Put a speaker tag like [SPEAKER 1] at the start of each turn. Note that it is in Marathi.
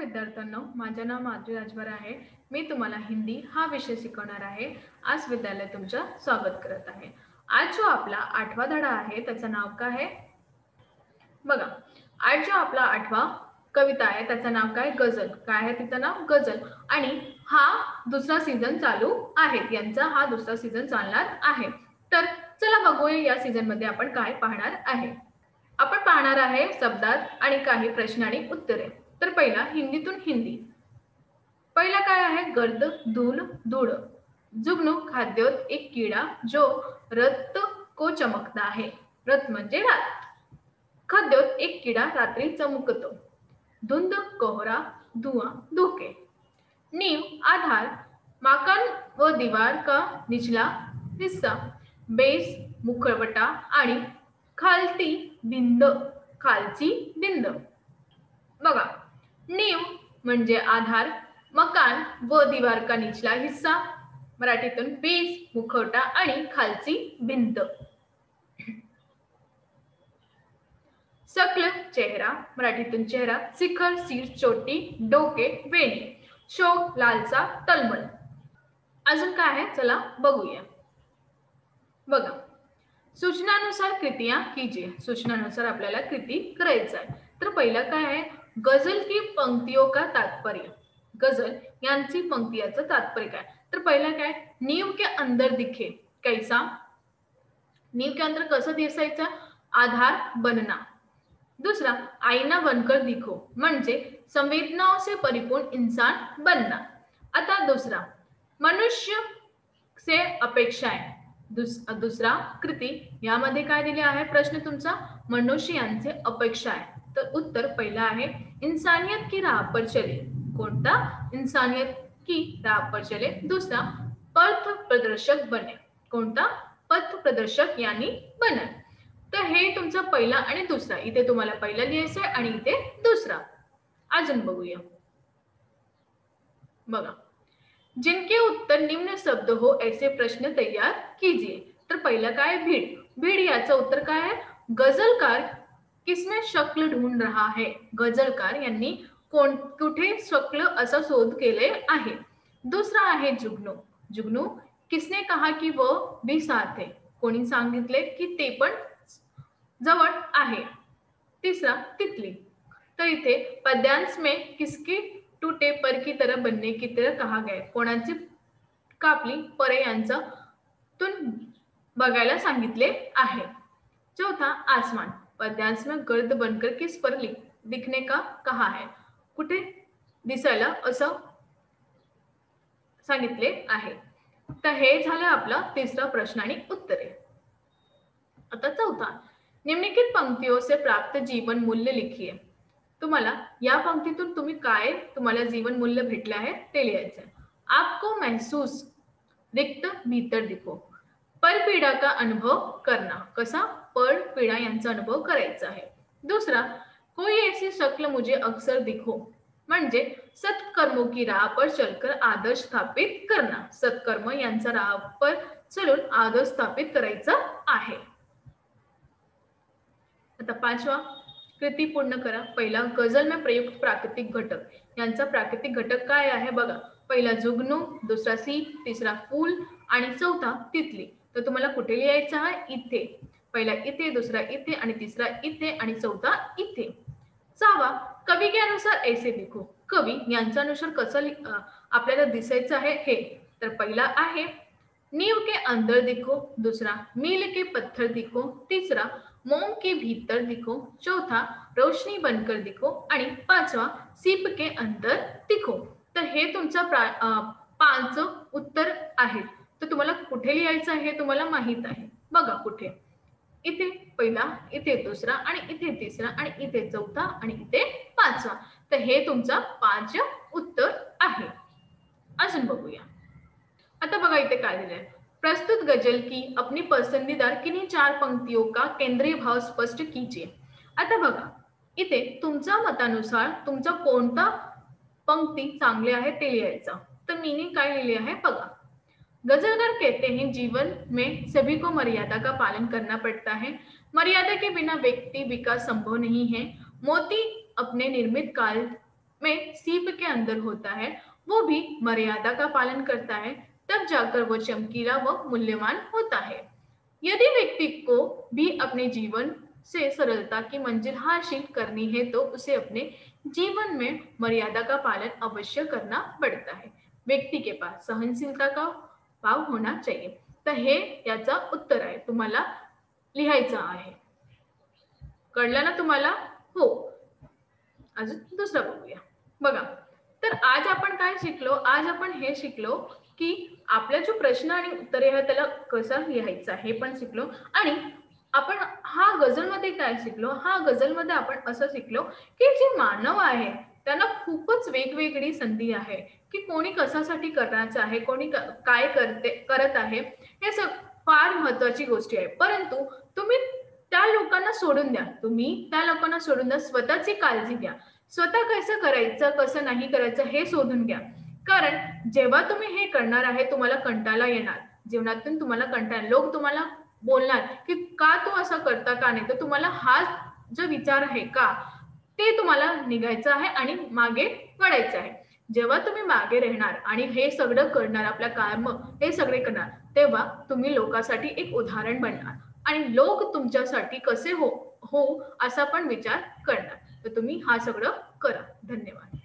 [SPEAKER 1] विद्यार्थ्यांनो, माझे नाव माधुरी राजभर आहे. मी तुम्हाला हिंदी हा विषय शिकवणार आहे. आज विद्यालयात तुमचं स्वागत करत आहे. आज जो आपला 8वा धडा आहे त्याचं नाव काय आहे बघा. आज जो आपला 8वा कविता आहे त्याचं नाव काय? गझल. काय आहे तिचं नाव? गझल. आणि हा दुसरा सीझन चालू आहे. यांचा हा दुसरा सीझन चालणार आहे. तर चला बघूया या सीझन मध्ये आपण काय पाहणार आहे. आपण पाहणार आहे शब्दात आणि काही प्रश्न आणि उत्तरे. तर पहिला हिंदीतून हिंदी. पहिला काय आहे? गर्द धूल धूड़, जुगनू खाद्योत एक कीड़ा जो रत को चमकता है. रत म्हणजे रात. खाद्योत एक कीड़ा रात्री चमकतो. धुंद कोहरा धुआं धोके. नींव आधार मकान व दीवार का निचला हिस्सा. बेस मुखवटा आणि खालती भिंत. खालची भिंत. बघा, नींव म्हणजे आधार, मकान व दीवार का निचला हिस्सा मराठीतून बेस मुखवटा आणि खालची भिंत. सकल चेहरा मराठीतून चेहरा, शिखर सिर चोटी डोके वेणी, शोक लालसा तळमळ. अजून काय आहे चला बघूया. बघा, सूचनानुसार कृतियां कीजिए. सूचनानुसार आपल्याला कृती करायचं आहे. तर पहिला काय आहे? गजल की पंक्तियों का तात्पर्य. गजल यांची पंक्तीचं तात्पर्य काय? तर पहिला काय? नींव के अंदर दिखे कैसा. नींव के अंदर कसं दिसायचं? आधार बनना. दूसरा आईना बनकर दिखो म्हणजे संवेदनाओं से परिपूर्ण इंसान बनना. आता दुसरा मनुष्य से अपेक्षाएं. दुसरा कृती यामध्ये काय दिले आहे? प्रश्न तुमचा मनुष्य यांचे अपेक्षा आहे. तर उत्तर पहिला आहे इंसानियत की राह पर चले. कोणता? इंसानियत की राह पर चले. दुसरा पथ प्रदर्शक बने. कोणता? पथ प्रदर्शक यांनी बने. तर हे तुमचा पहिला आणि दुसरा. इथे तुम्हाला पहिला लिहायचं आहे आणि इथे दुसरा. अजून बघूया. बघा, जिनके उत्तर निम्न शब्द हो ऐसे प्रश्न तैयार कीजिए. तर पहिला काय? भीड़. भीड़ याचं उत्तर काय आहे? गजलकार किसमें शक्ल ढूंढ रहा है. गजलकार यांनी कुठे शक्ल असा शोध केले आहे. दुसरा आहे जुगनू. जुगनू किसने कहा की वो भी साथ है. कोणी सांगितले की ते पण जवळ आहे. तिसरा तितली. तर इथे पद्यांश में किसकी टूटे पर की तरह बनने की तरह कहा गया. कोणाची कापली परे यांचा तून बघायला सांगितले आहे. चौथा आसमान. पद्यांश में गर्द बनकर किस पर दिखने का कहा है. कुठे दिसायला असं सांगितले आहे. तर हे झालं आपला तिसरा प्रश्न आणि उत्तरे. आता चौथा निम्नलिखित पंक्तियों से प्राप्त जीवन मूल्य लिखिए. तुम्हाला या पंक्तीतून तुम्हाला जीवन मूल्य भेटले आहे ते लिहायचे. आपको महसूस रिक्त भीतर दिखो. परपीडा का अनुभव करना. कसा? परपीडा यांचा अनुभव करायचा आहे. दुसरा कोई ऐसी शक्ल मुझे अक्सर दिखो म्हणजे सत्कर्मों की राह पर चलकर आदर्श स्थापित करना. सत्कर्म यांचा राह पर चलून आदर्श स्थापित करायचा आहे. आता पाचवा कृती पूर्ण करा. पहिला गजल में प्रयुक्त प्राकृतिक घटक यांचा प्राकृतिक घटक काय आहे बघा. पहिला जुगनू, दुसरा सी, तिसरा फूल आणि चौथा तितली. तर तुम्हाला कुठे लिहायचं आहे? इथे. पहिला इथे, दुसरा इथे आणि तिसरा इथे आणि चौथा इथे. सहावा कवी के अनुसार ऐसे दिखो. कवी यांच्या अनुसार कसं आपल्याला दिसायचं आहे हे. तर पहिला आहे नींव के अंदर दिखो. दूसरा मील के पत्थर दिखो. तीसरा मोम के भीतर दिखो. चौथा रोशनी बनकर दिखो आणि पाचवा सीप के अंदर दिखो. तर हे तुमचा 5 उत्तर आहेत. तर तुम्हाला कुठे लिहायचं आहे हे तुम्हाला माहित आहे. बघा कुठे. इथे पहिला, इथे दुसरा आणि इथे तिसरा आणि इथे चौथा आणि इथे पाचवा. तर हे तुमचा 5 उत्तर आहे. अजून बघूया. आता बघा इथे काय दिलंय. प्रस्तुत गजल की अपनी पसंदीदार किन्हीं 4 पंक्तियों का केंद्रीय भाव स्पष्ट कीजिए. आता बघा इथे तुमच्या मतानुसार तुमचा कोणता पंक्ती चांगली आहे ते लिहायचं. तर मीने काय लिहिले आहे बघा. गजलकार कहते हैं जीवन में सभी को मर्यादा का पालन करना पड़ता है. मर्यादा के बिना व्यक्ति विकास संभव नहीं है. मोती अपने निर्मित काल में सीप के अंदर होता है, वो भी मर्यादा का पालन करता है, तब जाकर वो चमकीला व मूल्यवान होता है। यदि व्यक्ति को भी अपने जीवन से सरलता की मंजिल हासिल करनी है तो उसे अपने जीवन में मर्यादा का पालन अवश्य करना पडता है। व्यक्ती के पास सहनशीलता का भाव होना चाहिए. तर हे याचा उत्तर आहे. तुम्हाला लिहायचं आहे. कळलं ना तुम्हाला? हो. अजून दुसरं बघूया. बघा, तर आज आपण काय शिकलो? आज आपण हे शिकलो, की आपला जो प्रश्न आणि उत्तरे आहे त्याला कसं लिहायचं हे पण शिकलो आणि आपण हा गझलमध्ये काय शिकलो? हा गझलमध्ये आपण असं शिकलो, की जे मानव आहे त्यांना खूपच वेगवेगळी संधी आहे, की कोणी कशासाठी करायचं आहे, कोणी काय करत आहे, हे फार महत्वाची गोष्टी आहे. परंतु तुम्ही त्या लोकांना सोडून द्या. तुम्ही त्या लोकांना सोडून द्या. स्वतःची काळजी घ्या. स्वतः कसं करायचं, कसं नाही करायचं हे शोधून घ्या. कारण जेव्हा तुम्ही हे करणार आहे तुम्हाला कंटाळा येणार. जीवनातून तुम्हाला कंटाळा लोक तुम्हाला बोलणार, की "का तू असं करता का नाही?" तर तुम्हाला हा जो विचार आहे का, ते तुम्हाला निघायचं आहे आणि मागे वळायचं आहे. जेव्हा तुम्ही मागे राहणार आणि हे सगळं करणार, आपलं काम हे सगळे करणार, तेव्हा तुम्ही लोकांसाठी एक उदाहरण बनणार आणि लोक तुमच्यासाठी कसे हो असा पण विचार करणार. तर तुम्ही हा सगळं करा. धन्यवाद.